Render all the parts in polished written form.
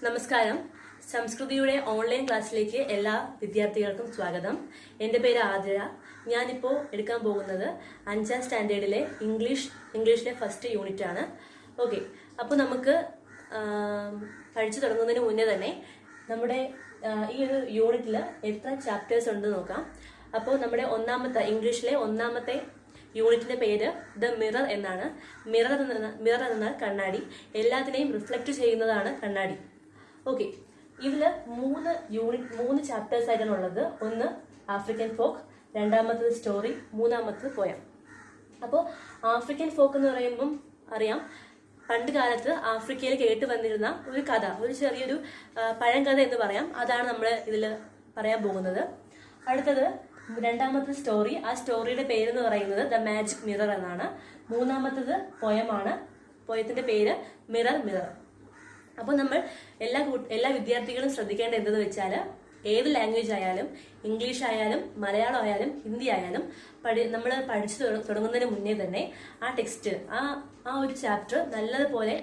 നമസ്കാരം. സംസ്കൃതിയുടെ ഓൺലൈൻ ക്ലാസ്സിലേക്ക് എല്ലാ വിദ്യാർത്ഥികൾക്കും സ്വാഗതം. എൻ്റെ പേര് ആതിര. ഞാനിപ്പോൾ എടുക്കാൻ പോകുന്നത് 5ാം സ്റ്റാൻഡേർഡിലെ ഇംഗ്ലീഷിലെ ഫസ്റ്റ് യൂണിറ്റ് ആണ്. ഓക്കെ, അപ്പോൾ നമുക്ക് പഠിച്ചു തുടങ്ങുന്നതിന് മുന്നേ തന്നെ നമ്മുടെ ഈ ഒരു യൂണിറ്റിൽ എത്ര ചാപ്റ്റേഴ്സ് ഉണ്ടെന്ന് നോക്കാം. അപ്പോൾ നമ്മുടെ ഇംഗ്ലീഷിലെ ഒന്നാമത്തെ യൂണിറ്റിന്റെ പേര് ദ മിറർ എന്നാണ്. മിറർ എന്നാൽ കണ്ണാടി. എല്ലാത്തിനെയും റിഫ്ലക്ട് ചെയ്യുന്നതാണ് കണ്ണാടി. ഓക്കെ, ഇതിൽ മൂന്ന് ചാപ്റ്റേഴ്സ് ആയിട്ടാണ് ഉള്ളത്. ഒന്ന് ആഫ്രിക്കൻ ഫോക്ക്, രണ്ടാമത്തത് സ്റ്റോറി, മൂന്നാമത്തത് പോയം. അപ്പോൾ ആഫ്രിക്കൻ ഫോക്ക് എന്ന് പറയുമ്പം അറിയാം, പണ്ട് കാലത്ത് ആഫ്രിക്കയിൽ കേട്ട് വന്നിരുന്ന ഒരു കഥ, ഒരു ചെറിയൊരു പഴങ്കഥ എന്ന് പറയാം. അതാണ് നമ്മൾ ഇതിൽ പറയാൻ പോകുന്നത്. അടുത്തത് രണ്ടാമത്തെ സ്റ്റോറി. ആ സ്റ്റോറിയുടെ പേരെന്ന് പറയുന്നത് ദ മാജിക് മിറർ എന്നാണ്. മൂന്നാമത്തത് പോയമാണ്. പോയത്തിന്റെ പേര് മിറർ മിറർ. അപ്പോൾ നമ്മൾ എല്ലാ വിദ്യാർത്ഥികളും ശ്രദ്ധിക്കേണ്ട എന്തെന്ന് വെച്ചാൽ, ഏത് ലാംഗ്വേജ് ആയാലും, ഇംഗ്ലീഷ് ആയാലും മലയാളം ആയാലും ഹിന്ദി ആയാലും നമ്മൾ പഠിച്ചു തുടങ്ങുന്നതിന് മുന്നേ തന്നെ ആ ടെക്സ്റ്റ്, ആ ഒരു ചാപ്റ്റർ നല്ലതുപോലെ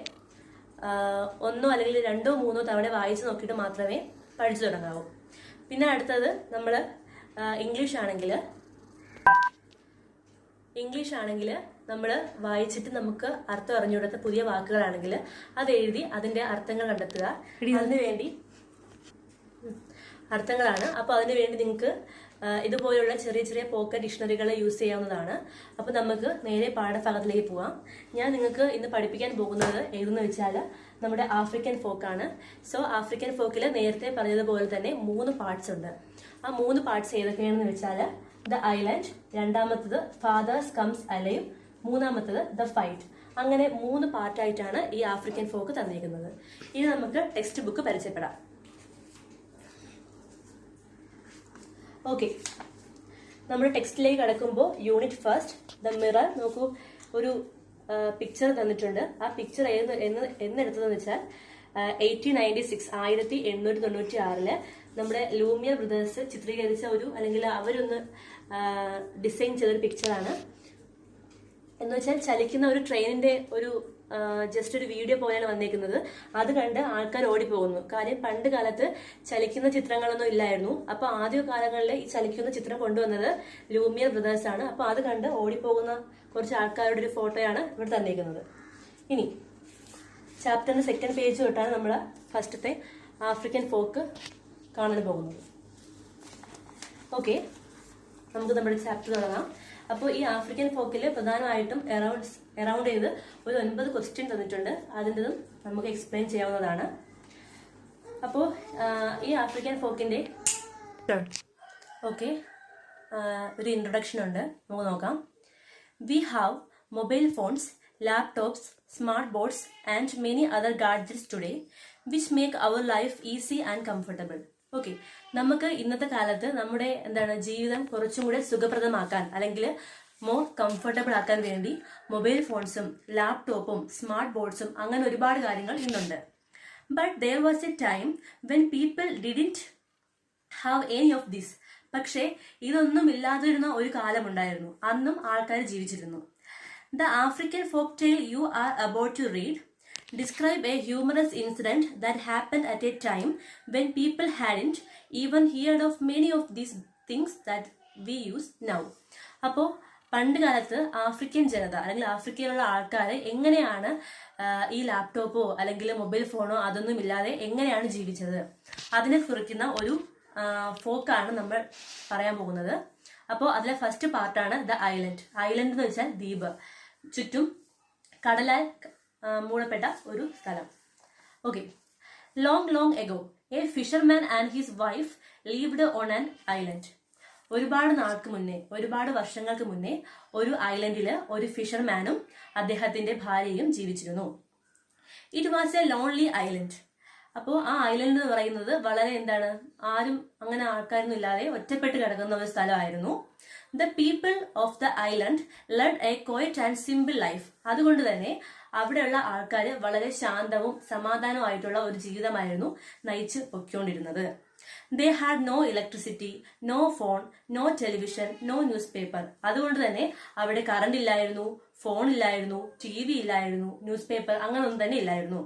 ഒന്നോ അല്ലെങ്കിൽ രണ്ടോ മൂന്നോ തവണ വായിച്ചു നോക്കിയിട്ട് മാത്രമേ പഠിച്ചു തുടങ്ങാവൂ. പിന്നെ അടുത്തത് നമ്മൾ ഇംഗ്ലീഷ് ആണെങ്കിൽ നമ്മൾ വായിച്ചിട്ട് നമുക്ക് അർത്ഥം അറിഞ്ഞുകൊടുത്ത പുതിയ വാക്കുകളാണെങ്കിൽ അത് എഴുതി അതിന്റെ അർത്ഥങ്ങൾ കണ്ടെത്തുക. അതിനുവേണ്ടി അർത്ഥങ്ങളാണ്. അപ്പോൾ അതിനുവേണ്ടി നിങ്ങൾക്ക് ഇതുപോലുള്ള ചെറിയ ചെറിയ പോക്കറ്റ് ഡിക്ഷണറികൾ യൂസ് ചെയ്യാവുന്നതാണ്. അപ്പോൾ നമുക്ക് നേരെ പാഠഭാഗത്തിലേക്ക് പോവാം. ഞാൻ നിങ്ങൾക്ക് ഇന്ന് പഠിപ്പിക്കാൻ പോകുന്നത് ഏതെന്ന് വെച്ചാൽ നമ്മുടെ ആഫ്രിക്കൻ ഫോക്കാണ്. സോ ആഫ്രിക്കൻ ഫോക്കിൽ നേരത്തെ പറഞ്ഞതുപോലെ തന്നെ 3 പാർട്സ് ഉണ്ട്. ആ 3 പാർട്സ് ഏതൊക്കെയാണെന്ന് വെച്ചാൽ ദ ഐലൻഡ്, രണ്ടാമത്തത് ഫാദേഴ്സ് കംസ് അലൈവ്, മൂന്നാമത്തത് ദ ഫൈറ്റ്. അങ്ങനെ 3 പാർട്ടായിട്ടാണ് ഈ ആഫ്രിക്കൻ ഫോക്ക് തന്നിരിക്കുന്നത്. ഇനി നമുക്ക് ടെക്സ്റ്റ് ബുക്ക് പരിചയപ്പെടാം. ഓക്കെ, നമ്മുടെ ടെക്സ്റ്റിലേക്ക് കടക്കുമ്പോൾ യൂണിറ്റ് ഫസ്റ്റ് ദ മിറർ നോക്കൂ. ഒരു പിക്ചർ തന്നിട്ടുണ്ട്. ആ പിക്ചർ എന്നെടുത്തതെന്ന് വെച്ചാൽ 1896 നമ്മുടെ ലൂമിയർ ബ്രദേഴ്സ് ചിത്രീകരിച്ച അല്ലെങ്കിൽ അവരൊന്ന് ഡിസൈൻ ചെയ്തൊരു പിക്ചറാണ്. എന്ന് വെച്ചാൽ ചലിക്കുന്ന ഒരു ട്രെയിനിന്റെ ജസ്റ്റ് ഒരു വീഡിയോ പോലെയാണ് വന്നേക്കുന്നത്. അത് കണ്ട് ആൾക്കാർ ഓടിപ്പോകുന്നു. കാര്യം പണ്ട് കാലത്ത് ചലിക്കുന്ന ചിത്രങ്ങളൊന്നും ഇല്ലായിരുന്നു. അപ്പൊ ആദ്യ കാലങ്ങളിൽ ഈ ചലിക്കുന്ന ചിത്രം കൊണ്ടുവന്നത് ലൂമിയർ ബ്രദേഴ്സ് ആണ്. അപ്പൊ അത് കണ്ട് ഓടിപ്പോകുന്ന കുറച്ച് ആൾക്കാരുടെ ഒരു ഫോട്ടോയാണ് ഇവിടെ തന്നേക്കുന്നത്. ഇനി ചാപ്റ്ററിന്റെ 2nd പേജ് തൊട്ടാണ് നമ്മൾ ഫസ്റ്റത്തെ ആഫ്രിക്കൻ ഫോക്ക് കാണാൻ പോകുന്നത്. ഓക്കെ, നമുക്ക് നമ്മുടെ ചാപ്റ്റർ തുടങ്ങാം. അപ്പോൾ ഈ ആഫ്രിക്കൻ ഫോക്കിൽ പ്രധാനമായിട്ടും അറൌണ്ട് ചെയ്ത് ഒരു 9 ക്വസ്റ്റ്യൻ തന്നിട്ടുണ്ട്. അതിൻ്റെതും നമുക്ക് എക്സ്പ്ലെയിൻ ചെയ്യാവുന്നതാണ്. അപ്പോൾ ഈ ആഫ്രിക്കൻ ഫോക്കിന്റെ ഒരു ഇൻട്രൊഡക്ഷൻ ഉണ്ട്, നമുക്ക് നോക്കാം. We have mobile phones, laptops, smart boards and many other gadgets today which make our life easy and comfortable. Okay, നമുക്ക് ഇന്നത്തെ കാലത്ത് നമ്മുടെ ജീവിതം കുറച്ചും കൂടെ സുഖപ്രദമാക്കാൻ അല്ലെങ്കിൽ മോർ കംഫർട്ടബിൾ ആക്കാൻ വേണ്ടി മൊബൈൽ ഫോൺസും ലാപ്ടോപ്പും സ്മാർട്ട് ബോർഡ്സും അങ്ങനെ ഒരുപാട് കാര്യങ്ങൾ ഇന്നുണ്ട്. But there was a time when people didn't have any of this. പക്ഷേ ഇതൊന്നും ഇല്ലാതിരുന്ന ഒരു കാലമുണ്ടായിരുന്നു. അന്നും ആൾക്കാർ ജീവിച്ചിരുന്നു. The African folk tale you are about to read describe a humorous incident that happened at a time when people hadn't even heard of many of these things that we use now. അപ്പോൾ പണ്ട് കാലത്ത് African ജനത അല്ലെങ്കിൽ ആഫ്രിക്കയിലുള്ള ആൾക്കാർ എങ്ങനെയാണ് ഈ ലാപ്ടോപ്പോ അല്ലെങ്കിൽ mobile ഫോണോ അതൊന്നും ഇല്ലാതെ എങ്ങനെയാണ് ജീവിച്ചത്, അതിനെ കുറിക്കുന്ന ഒരു ഫോക്കാണ് നമ്മൾ പറയാൻ പോകുന്നത്. അപ്പോൾ അതിലെ ഫസ്റ്റ് പാർട്ടാണ് ദ ഐലൻഡ്. ഐലൻഡ് എന്ന് വെച്ചാൽ ദ്വീപ്, ചുറ്റും കടലാൽ മൂടപ്പെട്ട ഒരു സ്ഥലം. Okay, long ago A fisherman and his wife lived on an island. ഒരുപാട് വർഷങ്ങൾക്ക് മുന്നേ ഒരു ഐലൻഡില് ഒരു ഫിഷർമാനും അദ്ദേഹത്തിന്റെ ഭാര്യയും ജീവിച്ചിരുന്നു. It was A lonely island. അപ്പോൾ ആ ഐലൻഡ് എന്ന് പറയുന്നത് വളരെ ആരും അങ്ങനെ ആൾക്കാരൊന്നും ഇല്ലാതെ ഒറ്റപ്പെട്ട് കിടക്കുന്ന ഒരു സ്ഥലമായിരുന്നു. The people of the island lead A quiet and simple life. അതുകൊണ്ട് തന്നെ അവിടെയുള്ള ആൾക്കാർ വളരെ ശാന്തവും സമാധാനവുമായിട്ടുള്ള ഒരു ജീവിതമായിരുന്നു നയിച്ച് പൊയ്ക്കൊണ്ടിരുന്നത്. They had no electricity, no phone, no television, no newspaper. അതുകൊണ്ട് തന്നെ അവിടെ കറണ്ട് ഇല്ലായിരുന്നു, ഫോൺ ഇല്ലായിരുന്നു, TV ഇല്ലായിരുന്നു, ന്യൂസ് പേപ്പർ അങ്ങനൊന്നും തന്നെ ഇല്ലായിരുന്നു.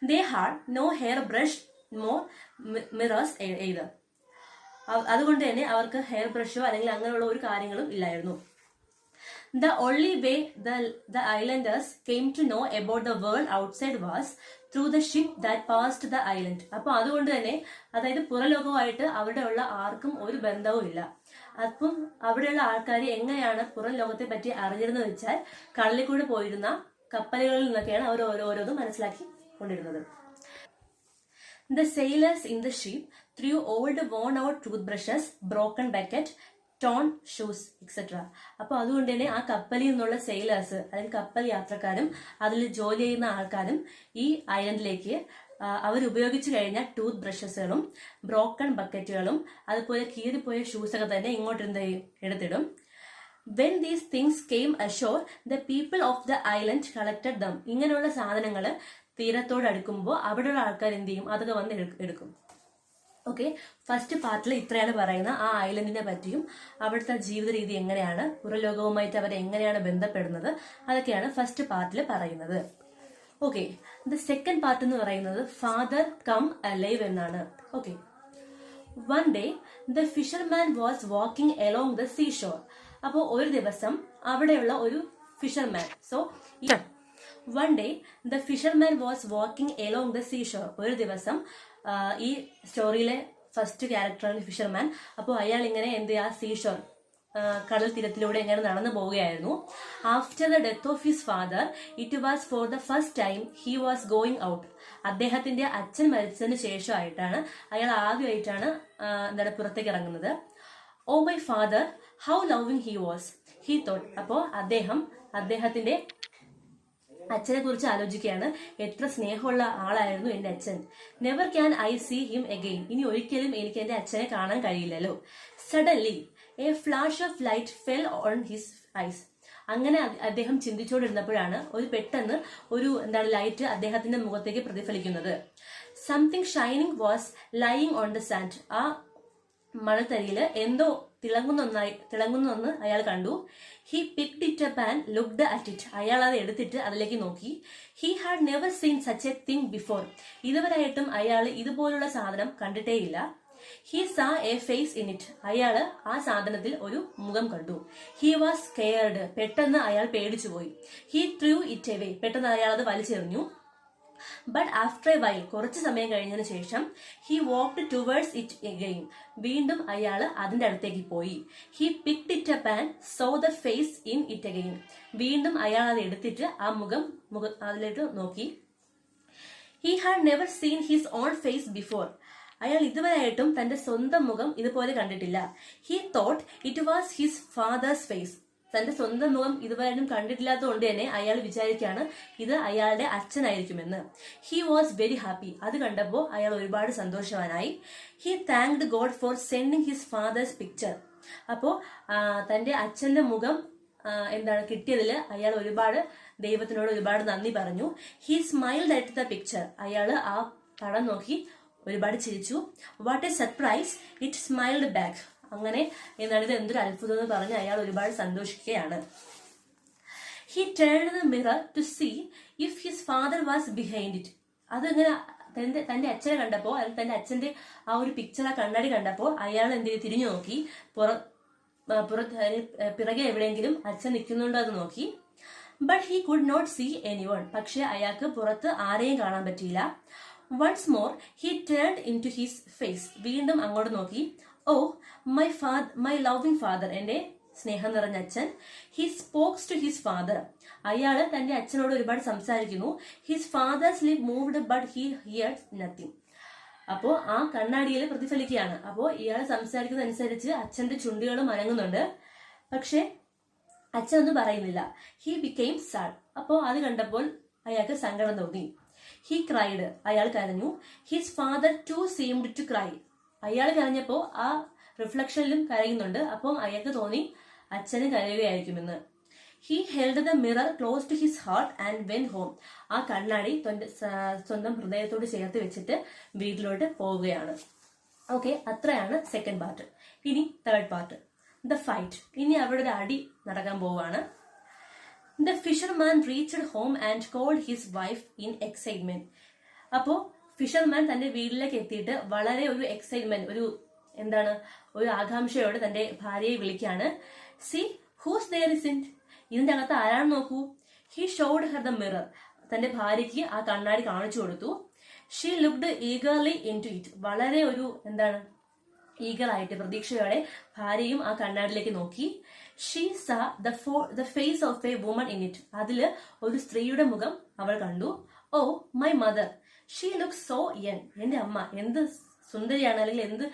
They had no hairbrush, no mirrors either. അതുകൊണ്ട് തന്നെ അവർക്ക് ഹെയർ ബ്രഷോ അല്ലെങ്കിൽ അങ്ങനെയുള്ള ഒരു കാര്യങ്ങളും ഇല്ലായിരുന്നു. The only way the islanders came to know about the world outside was through the ship that passed the island. അപ്പോൾ അതുകൊണ്ട് തന്നെ അതായത് പുറംലോകവുമായിട്ട് അവിടെയുള്ള ആർക്കും ഒരു ബന്ധവും ഇല്ല. അപ്പം അവിടെയുള്ള ആൾക്കാർ എങ്ങനെയാണ് പുറം ലോകത്തെ പറ്റി അറിഞ്ഞിരുന്നത് വെച്ചാൽ കടലിൽ കൂടെ പോയിരുന്ന കപ്പലുകളിൽ നിന്നൊക്കെയാണ് അവർ ഓരോന്നും മനസ്സിലാക്കി കൊണ്ടിരുന്നത്. The sailors in the ship threw old worn out toothbrushes, broken bucket, torn shoes, etc. അപ്പോൾ അതുകൊണ്ട് തന്നെ ആ കപ്പലിൽ നിന്നുള്ള സെയിലേഴ്സ് അല്ലെങ്കിൽ കപ്പൽ യാത്രക്കാരും അതിൽ ജോലി ചെയ്യുന്ന ആൾക്കാരും ഈ ഐലൻഡിലേക്ക് അവരുപയോഗിച്ചു കഴിഞ്ഞ ടൂത്ത് ബ്രഷസുകളും ബ്രോക്കൺ ബക്കറ്റുകളും അതുപോലെ കീറിപ്പോയ ഷൂസൊക്കെ തന്നെ ഇങ്ങോട്ട് എടുത്തിടും. When these things came ashore, the people of the island collected them. ഇങ്ങനെയുള്ള സാധനങ്ങൾ തീരത്തോട് അടുക്കുമ്പോൾ അവിടെയുള്ള ആൾക്കാർ എന്ത് ചെയ്യും, അതൊക്കെ വന്ന് എടുക്കും. ഓക്കെ, ഫസ്റ്റ് പാർട്ടിൽ ഇത്രയാണ് പറയുന്നത് ആ ഐലൻഡിനെ പറ്റിയും അവിടുത്തെ ജീവിത രീതി എങ്ങനെയാണ്, പുറലോകവുമായിട്ട് അവർ എങ്ങനെയാണ് ബന്ധപ്പെടുന്നത്, അതൊക്കെയാണ് ഫസ്റ്റ് പാർട്ടിൽ പറയുന്നത്. ഓക്കെ, ദ സെക്കൻഡ് പാർട്ട് എന്ന് പറയുന്നത് ഫാദർ കം അലൈവ് എന്നാണ്. Okay, one day the fisherman was walking along the sea shore. അപ്പോൾ ഒരു ദിവസം അവിടെയുള്ള ഒരു fisherman, one day the fisherman was walking along the sea shore. ഒരു ദിവസം ഈ സ്റ്റോറിയിലെ ഫസ്റ്റ് ക്യാരക്ടറാണ് ഫിഷർമാൻ. അപ്പോൾ അയാൾ ഇങ്ങനെ എന്ത് ആ സീ ഷോർ കടൽ തീരത്തിലൂടെ ഇങ്ങനെ നടന്നു പോവുകയായിരുന്നു. After the death of his father it was for the first time he was going out. അദ്ദേഹത്തിന്റെ അച്ഛൻ മരിച്ചതിന് ശേഷമായിട്ടാണ് അയാൾ ആദ്യമായിട്ടാണ് പുറത്തേക്ക് ഇറങ്ങുന്നത്. Oh my father how loving he was he thought. അപ്പോൾ അദ്ദേഹത്തിന്റെ അച്ഛനെ കുറിച്ച് ആലോചിക്കുകയാണ്. എത്ര സ്നേഹമുള്ള ആളായിരുന്നു എന്റെ അച്ഛൻ. Never can I see him again. ഇനി ഒരിക്കലും എനിക്ക് എന്റെ അച്ഛനെ കാണാൻ കഴിയില്ലല്ലോ. Suddenly a flash of light fell on his eyes. അങ്ങനെ അദ്ദേഹം ചിന്തിച്ചുകൊണ്ടിരുന്നപ്പോഴാണ് പെട്ടെന്ന് ഒരു ലൈറ്റ് അദ്ദേഹത്തിന്റെ മുഖത്തേക്ക് പ്രതിഫലിക്കുന്നത്. Something shining was lying on the sand. ആ മണൽത്തരിയില് എന്തോ തിളങ്ങുന്നൊന്ന് അയാൾ കണ്ടു. He picked it up and looked at it. അയാൾ അത് എടുത്തിട്ട് അതിലേക്ക് നോക്കി. He had never seen such a thing before. ഇതുവരെയായിട്ടും അയാൾ ഇതുപോലുള്ള സാധനം കണ്ടിട്ടേയില്ല. He saw a face in it. അയാള് ആ സാധനത്തിൽ ഒരു മുഖം കണ്ടു. He was scared. പെട്ടെന്ന് അയാൾ പേടിച്ചുപോയി. He threw it away. പെട്ടെന്ന് അയാൾ അത് വലിച്ചെറിഞ്ഞു. ബട്ട് ആഫ്റ്റർ എ വൈൽ, കുറച്ച് സമയം കഴിഞ്ഞതിന് ശേഷം, he walked towards it again. വീണ്ടും അയാൾ അതിന്റെ അടുത്തേക്ക് പോയി. He picked it up and saw the face in it again. വീണ്ടും അയാൾ അത് എടുത്തിട്ട് ആ മുഖം അതിലേക്ക് നോക്കി. He had never seen his own face before. അയാൾ ഇതുവരെയായിട്ടും തന്റെ സ്വന്തം മുഖം ഇതുപോലെ കണ്ടിട്ടില്ല. He thought it was his father's face. തന്റെ സ്വന്തം മുഖം ഇതുവരെയും കണ്ടിട്ടില്ലാത്തതുകൊണ്ട് തന്നെ അയാൾ വിചാരിക്കുകയാണ് ഇത് അയാളുടെ അച്ഛനായിരിക്കുമെന്ന്. He was very happy. അത് കണ്ടപ്പോൾ അയാൾ ഒരുപാട് സന്തോഷവാനായി. He thanked God for sending his father's picture. അപ്പോൾ തന്റെ അച്ഛന്റെ മുഖം കിട്ടിയതിൽ അയാൾ ദൈവത്തിനോട് ഒരുപാട് നന്ദി പറഞ്ഞു. He smiled at the picture. അയാൾ ആ പടം നോക്കി ഒരുപാട് ചിരിച്ചു. What a surprise, it smiled back. അങ്ങനെ ഇത് എന്തൊരു അത്ഭുതം എന്ന് പറഞ്ഞ് അയാൾ ഒരുപാട് സന്തോഷിക്കുകയാണ്. He turned the mirror to see if his father was behind it. അതിങ്ങനെ തന്റെ അച്ഛനെ കണ്ടപ്പോൾ, തന്റെ അച്ഛന്റെ ആ ഒരു പിക്ചർ, ആ കണ്ണാടി കണ്ടപ്പോൾ അയാൾ തിരിഞ്ഞു നോക്കി. പിറകെ എവിടെയെങ്കിലും അച്ഛൻ നിൽക്കുന്നുണ്ടോ അത് നോക്കി. But he could not see anyone. പക്ഷെ അയാൾക്ക് പുറത്ത് ആരെയും കാണാൻ പറ്റിയില്ല. Once more he turned into his face. വീണ്ടും അങ്ങോട്ട് നോക്കി. ഓ മൈ ലവിങ് ഫാദർ, എന്റെ സ്നേഹം നിറഞ്ഞ അച്ഛൻ. He spokes to his father. അയാള് തന്റെ അച്ഛനോട് ഒരുപാട് സംസാരിക്കുന്നു. His father's lip moved but he heard nothing. അപ്പോ ആ കണ്ണാടിയിൽ പ്രതിഫലിക്കുകയാണ്. അപ്പോ ഇയാൾ സംസാരിക്കുന്നതനുസരിച്ച് അച്ഛന്റെ ചുണ്ടുകളും അനങ്ങുന്നുണ്ട്, പക്ഷെ അച്ഛനൊന്നും പറയുന്നില്ല. He became sad. അപ്പോ അത് കണ്ടപ്പോൾ അയാൾക്ക് സങ്കടം തോന്നി. He cried. അയാൾ കരഞ്ഞു. His father too seemed to cry. അയാൾ കരഞ്ഞപ്പോ ആ റിഫ്ലക്ഷനിലും കരയുന്നുണ്ട്. അപ്പം അയാൾക്ക് തോന്നി അച്ഛന് കരയുകയായിരിക്കുമെന്ന്. He held the mirror close to his heart and went home. ആ കണ്ണാടി സ്വന്തം ഹൃദയത്തോട് ചേർത്ത് വെച്ചിട്ട് വീട്ടിലോട്ട് പോവുകയാണ്. ഓക്കെ, അത്രയാണ് സെക്കൻഡ് പാർട്ട്. ഇനി തേർഡ് പാർട്ട്, ദ ഫൈറ്റ്. ഇനി അവിടെ ഒരു അടി നടക്കാൻ പോവുകയാണ്. The fisherman reached home and called his wife in excitement. അപ്പോൾ ഫിഷർമാൻ തന്റെ വീട്ടിലേക്ക് എത്തിയിട്ട് വളരെ ഒരു എക്സൈറ്റ്മെന്റ്, ഒരു ആകാംക്ഷയോടെ തന്റെ ഭാര്യയെ വിളിക്കാണ്. See who's there is in, ഇതിന്റെ അകത്ത് ആരാണെന്ന് നോക്കൂ. He showed her the mirror, തന്റെ ഭാര്യയ്ക്ക് ആ കണ്ണാടി കാണിച്ചു കൊടുത്തു. She looked eagerly into it, വളരെ ഒരു ഈഗറായിട്ട് പ്രതീക്ഷയോടെ ഭാര്യയും ആ കണ്ണാടിലേക്ക് നോക്കി. She saw the face of a woman in it, അതില് ഒരു സ്ത്രീയുടെ മുഖം അവൾ കണ്ടു. Oh my mother, she look so young, എന്റെ അമ്മ എന്ത് സുന്ദരിയാണ്, അല്ലെങ്കിൽ എന്ത്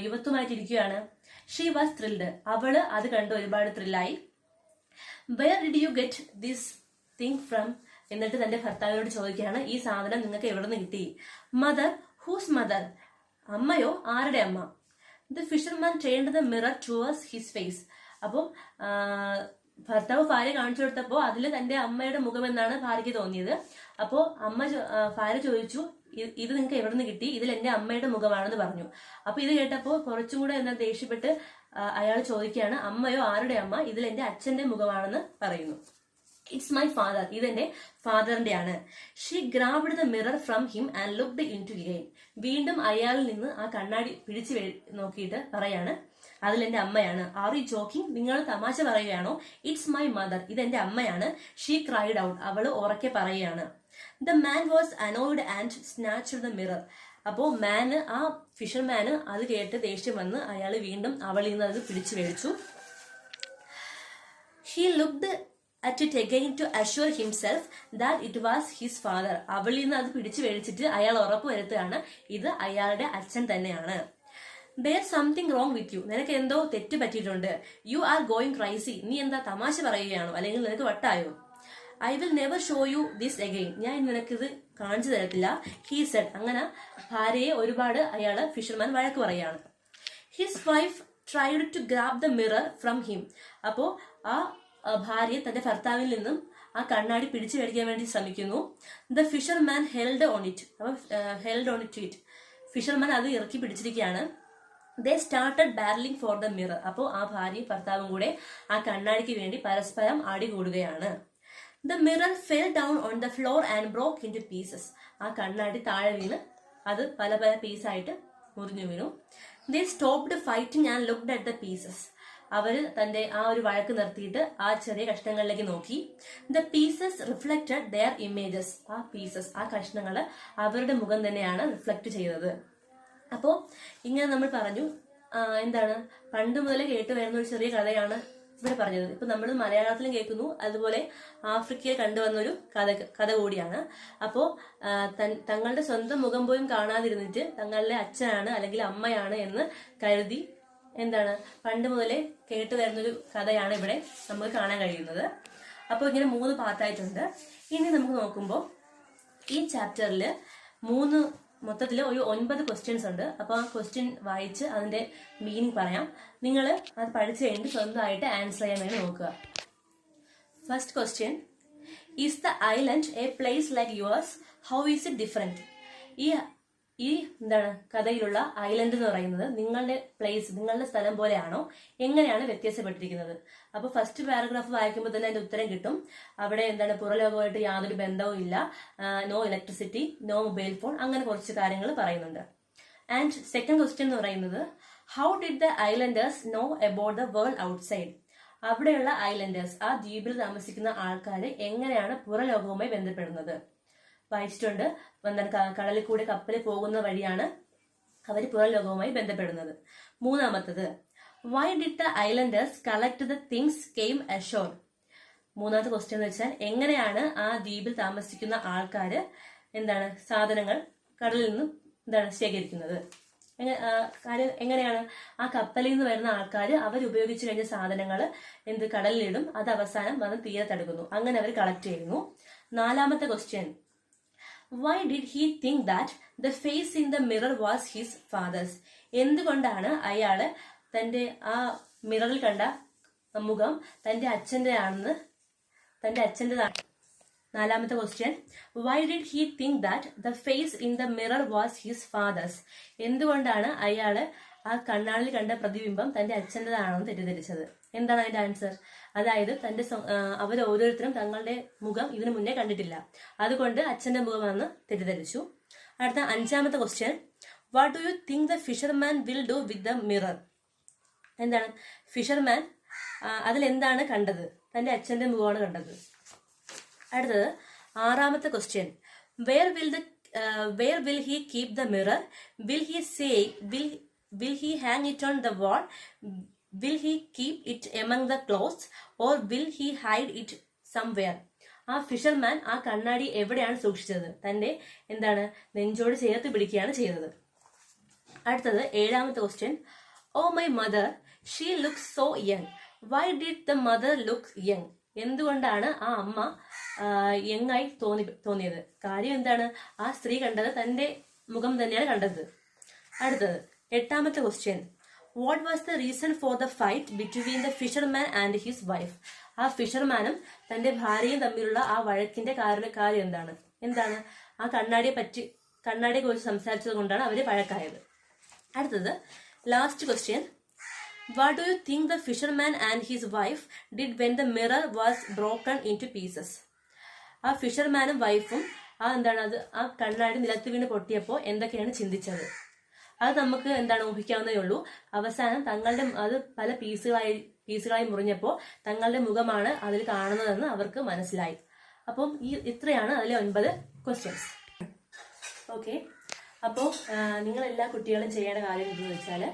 യുവത്വമായിട്ടിരിക്കുകയാണ്. ഷീ വാസ് ത്രിൽഡ്, അവള് അത് കണ്ട് ഒരുപാട് ത്രില്ലായി. Where did you get this thing from, എന്നിട്ട് തന്റെ ഭർത്താവിനോട് ചോദിക്കുകയാണ്, ഈ സാധനം നിങ്ങൾക്ക് എവിടെ നിന്ന് കിട്ടി. മദർ, ഹൂസ് മദർ, അമ്മയോ, ആരുടെ അമ്മ. The fisherman turned the mirror towards his face, അപ്പോൾ ഭർത്താവ് ഭാര്യ കാണിച്ചു കൊടുത്തപ്പോൾ അതിൽ തന്റെ അമ്മയുടെ മുഖം എന്നാണ് ഭാര്യയ്ക്ക് തോന്നിയത്. അപ്പോൾ ഭാര്യ ചോദിച്ചു, ഇത് നിങ്ങൾക്ക് എവിടെ നിന്ന് കിട്ടി, ഇതിൽ എന്റെ അമ്മയുടെ മുഖമാണെന്ന് പറഞ്ഞു. അപ്പൊ ഇത് കേട്ടപ്പോൾ കുറച്ചും കൂടെ ദേഷ്യപ്പെട്ട് അയാൾ ചോദിക്കുകയാണ്, അമ്മയോ, ആരുടെ അമ്മ, ഇതിൽ എന്റെ അച്ഛന്റെ മുഖമാണെന്ന് പറയുന്നു. ഇറ്റ്സ് മൈ ഫാദർ, ഇതെന്റെ ഫാദറിന്റെ ആണ്. She grabbed the mirror from him and looked in to again, വീണ്ടും അയാളിൽ നിന്ന് ആ കണ്ണാടി പിടിച്ചു നോക്കിയിട്ട് പറയാണ്, അതിൽ എന്റെ അമ്മയാണ്. ആർ യു ജോക്കിംഗ്, നിങ്ങൾ തമാശ പറയുകയാണോ. ഇറ്റ്സ് മൈ മദർ, ഇതെന്റെ അമ്മയാണ്. ഷീ ക്രൈഡ് ഔട്ട്, അവള് ഉറക്കെ പറയുകയാണ്. The man was annoyed and snatched the mirror, അപ്പോ ആ ഫിഷർമാന് അത് കേട്ട് ദേഷ്യം വന്ന് അയാൾ വീണ്ടും അവളിൽ നിന്ന് അത് പിടിച്ചു മേടിച്ചു. He looked at it again to assure himself that it was his father, അവളിൽ നിന്ന് അത് പിടിച്ചു മേടിച്ചിട്ട് അയാൾ ഉറപ്പ് വരുത്തുകയാണ്, ഇത് അയാളുടെ അച്ഛൻ തന്നെയാണ്. There's something wrong with you, നിനക്ക് എന്തോ തെറ്റ് പറ്റിയിട്ടുണ്ട്. You are going crazy, നീ എന്താ തമാശ പറയുകയാണോ, അല്ലെങ്കിൽ നിനക്ക് വട്ടായോ. I will never show you this again, ഞാൻ നിനക്കിത് കാണിച്ചു തരത്തില്ല. He said, അങ്ങനെ ഭാര്യയെ ഒരുപാട് ഫിഷർമാൻ വഴക്ക് പറയുകയാണ്. His wife tried to grab the mirror from him, അപ്പോ ആ ഭാര്യ തന്റെ ഭർത്താവിൽ നിന്നും ആ കണ്ണാടി പിടിച്ചു മേടിക്കാൻ വേണ്ടി ശ്രമിക്കുന്നു. The fisherman held on to it, fisherman അത് ഇറക്കി പിടിച്ചിരിക്കുകയാണ്. They started barrelling for the mirror, അപ്പോൾ ആ ഭാര്യയും ഭർത്താവും കൂടെ ആ കണ്ണാടിക്ക് വേണ്ടി പരസ്പരം അടികൂടുകയാണ്. The mirror fell down on the floor and broke into pieces, ആ കണ്ണാടി താഴെ വീണ് അത് പല പല പീസായിട്ട് മുറിഞ്ഞു വീണു. They stopped fighting and looked at the pieces, അവര് തന്റെ ആ ഒരു വഴക്ക് നിർത്തിയിട്ട് ആ ചെറിയ കഷ്ണങ്ങളിലേക്ക് നോക്കി. The pieces reflected their images, ആ കഷ്ണങ്ങള് അവരുടെ മുഖം തന്നെയാണ് റിഫ്ലക്ട് ചെയ്തത്. അപ്പോ ഇങ്ങനെ നമ്മൾ പറഞ്ഞു, പണ്ട് മുതലേ കേട്ട് വരുന്ന ഒരു ചെറിയ കഥയാണ് ഇവിടെ പറഞ്ഞത്. ഇപ്പൊ നമ്മൾ മലയാളത്തിലും കേൾക്കുന്നു, അതുപോലെ ആഫ്രിക്കയിൽ കണ്ടുവന്നൊരു കഥ കൂടിയാണ്. അപ്പോ തങ്ങളുടെ സ്വന്തം മുഖം പോലും കാണാതിരുന്നിട്ട് തങ്ങളുടെ അച്ഛനാണ് അല്ലെങ്കിൽ അമ്മയാണ് എന്ന് കരുതി പണ്ട് മുതലേ കേട്ട് വരുന്നൊരു കഥയാണ് ഇവിടെ നമുക്ക് കാണാൻ കഴിയുന്നത്. അപ്പോൾ ഇങ്ങനെ 3 പാർട്ടായിട്ടുണ്ട്. ഇനി നമുക്ക് നോക്കുമ്പോൾ ഈ ചാപ്റ്ററിൽ മൊത്തത്തിൽ ഒരു 9 ക്വസ്റ്റ്യൻസ് ഉണ്ട്. അപ്പോൾ ആ ക്വസ്റ്റ്യൻ വായിച്ച് അതിന്റെ മീനിങ് പറയാം. നിങ്ങൾ അത് പഠിച്ചു കഴിഞ്ഞിട്ട് സ്വന്തമായിട്ട് ആൻസർ ചെയ്യാൻ വേണ്ടി നോക്കുക. First question, is the island A place like yours, how is it different. ഈ കഥയിലുള്ള ഐലൻഡ് എന്ന് പറയുന്നത് നിങ്ങളുടെ പ്ലേസ്, നിങ്ങളുടെ സ്ഥലം പോലെയാണോ, എങ്ങനെയാണ് വ്യത്യാസപ്പെട്ടിരിക്കുന്നത്. അപ്പൊ ഫസ്റ്റ് പാരഗ്രാഫ് വായിക്കുമ്പോൾ തന്നെ അതിന്റെ ഉത്തരം കിട്ടും. അവിടെ പുറലോകമായിട്ട് യാതൊരു ബന്ധവും ഇല്ല, no electricity, no mobile phone, അങ്ങനെ കുറച്ച് കാര്യങ്ങൾ പറയുന്നുണ്ട്. ആൻഡ് സെക്കൻഡ് ക്വസ്റ്റ്യൻ എന്ന് പറയുന്നത്, how did the islanders know about the world outside. അവിടെയുള്ള ഐലൻഡേഴ്സ്, ആ ദ്വീപിൽ താമസിക്കുന്ന ആൾക്കാർ എങ്ങനെയാണ് പുറലോകവുമായി ബന്ധപ്പെടുന്നത്. വായിച്ചിട്ടുണ്ട്, കടലിൽ കൂടെ കപ്പലിൽ പോകുന്ന വഴിയാണ് അവർ പുറലോകവുമായി ബന്ധപ്പെടുന്നത്. മൂന്നാമത്തത്, Y did the Islanders collect the things came ashore. മൂന്നാമത്തെ ക്വസ്റ്റ്യൻ എന്ന് വെച്ചാൽ, എങ്ങനെയാണ് ആ ദ്വീപിൽ താമസിക്കുന്ന ആൾക്കാര് സാധനങ്ങൾ കടലിൽ നിന്നും ശേഖരിക്കുന്നത്. എങ്ങനെയാണ് ആ കപ്പലിൽ നിന്ന് വരുന്ന ആൾക്കാർ അവർ ഉപയോഗിച്ചു കഴിഞ്ഞ സാധനങ്ങൾ കടലിലിടും, അത് അവസാനം വന്ന് തീരത്തെടുക്കുന്നു, അങ്ങനെ അവർ കളക്ട് ചെയ്യുന്നു. നാലാമത്തെ question, why did he think that the face in the mirror was his father's. എന്തുകൊണ്ടാണ് അയാള് തന്റെ ആ മിററിൽ കണ്ട മുഖം തന്റെ അച്ഛൻ്റെതാണ്. നാലാമത്തെ question, why did he think that the face in the mirror was his father's. എന്തുകൊണ്ടാണ് അയാള് ആ കണ്ണാടിൽ കണ്ട പ്രതിബിംബം തന്റെ അച്ഛൻ്റെതാണെന്ന് തെറ്റിദ്ധരിച്ചത്. എന്താണ് അതിന്റെ ആൻസർ? അതായത് അവർ ഓരോരുത്തരും തങ്ങളുടെ മുഖം ഇതിനു മുന്നേ കണ്ടിട്ടില്ല, അതുകൊണ്ട് അച്ഛന്റെ മുഖമാണെന്ന് തെറ്റിദ്ധരിച്ചു. അടുത്ത 5ാമത്തെ question, what do you think the fisherman will do with the mirror? എന്താണ് ഫിഷർമാൻ അതിലെന്താണ് കണ്ടത്? തന്റെ അച്ഛന്റെ മുഖമാണ് കണ്ടത്. അടുത്തത് 6ാമത്തെ question, where will he keep the mirror? Will he hang it on the wall? Will he keep it among the clothes? Or will he hide it somewhere? ആ ഫിഷർമാൻ ആ കണ്ണാടി എവിടെയാണ് സൂക്ഷിച്ചത്? തന്റെ എന്താണ് നെഞ്ചോട് ചേർത്ത് പിടിക്കുകയാണ് ചെയ്തത്. അടുത്തത് 7ാമത്തെ question, oh my mother, she looks so young. Why did the mother look young? എന്തുകൊണ്ടാണ് ആ അമ്മ യങ്ങായി തോന്നിയത്? കാര്യം എന്താണ്? ആ സ്ത്രീ കണ്ടത് തന്റെ മുഖം തന്നെയാണ് കണ്ടത്. അടുത്തത് 8ാമത്തെ question, what was the reason for the fight between the fisherman and his wife? ആ ഫിഷർമാനും തന്റെ ഭാര്യയും തമ്മിലുള്ള ആ വഴക്കിന്റെ കാര്യം എന്താണ്? ആ കണ്ണാടിയെ കുറിച്ച് സംസാരിച്ചത് കൊണ്ടാണ് അവര് വഴക്കായത്. അടുത്തത് last question, what do you think the fisherman and his wife did when the mirror was broken into pieces? ആ ഫിഷർമാനും വൈഫും ആ കണ്ണാടി നിലത്ത് വീണ് പൊട്ടിയപ്പോൾ എന്തൊക്കെയാണ് ചിന്തിച്ചത്? അത് നമുക്ക് ഊഹിക്കാവുന്നതേ ഉള്ളൂ. അവസാനം അത് പല പീസുകളായി മുറിഞ്ഞപ്പോൾ തങ്ങളുടെ മുഖമാണ് അതിൽ കാണുന്നതെന്ന് അവർക്ക് മനസ്സിലായി. അപ്പം ഇത്രയാണ് അതിലെ 9 ക്വസ്റ്റ്യൻസ്. ഓക്കെ, അപ്പോൾ നിങ്ങൾ എല്ലാ കുട്ടികളും ചെയ്യേണ്ട കാര്യം എന്തെന്ന് വെച്ചാൽ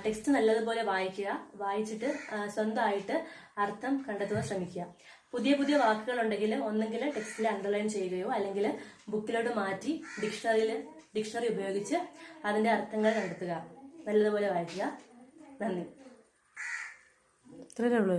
ടെക്സ്റ്റ് നല്ലതുപോലെ വായിച്ചിട്ട് സ്വന്തമായിട്ട് അർത്ഥം കണ്ടെത്തുവാൻ ശ്രമിക്കുക. പുതിയ പുതിയ വാക്കുകൾ ഉണ്ടെങ്കിൽ ഒന്നെങ്കിൽ ടെക്സ്റ്റിൽ അണ്ടർലൈൻ ചെയ്യുകയോ അല്ലെങ്കിൽ ബുക്കിലോട്ട് മാറ്റി ഡിക്ഷണറി ഉപയോഗിച്ച് അതിന്റെ അർത്ഥങ്ങൾ കണ്ടെത്തുക. നല്ലതുപോലെ വായിക്കുക. നന്ദി. ഇത്രയേ ഉള്ളൂ.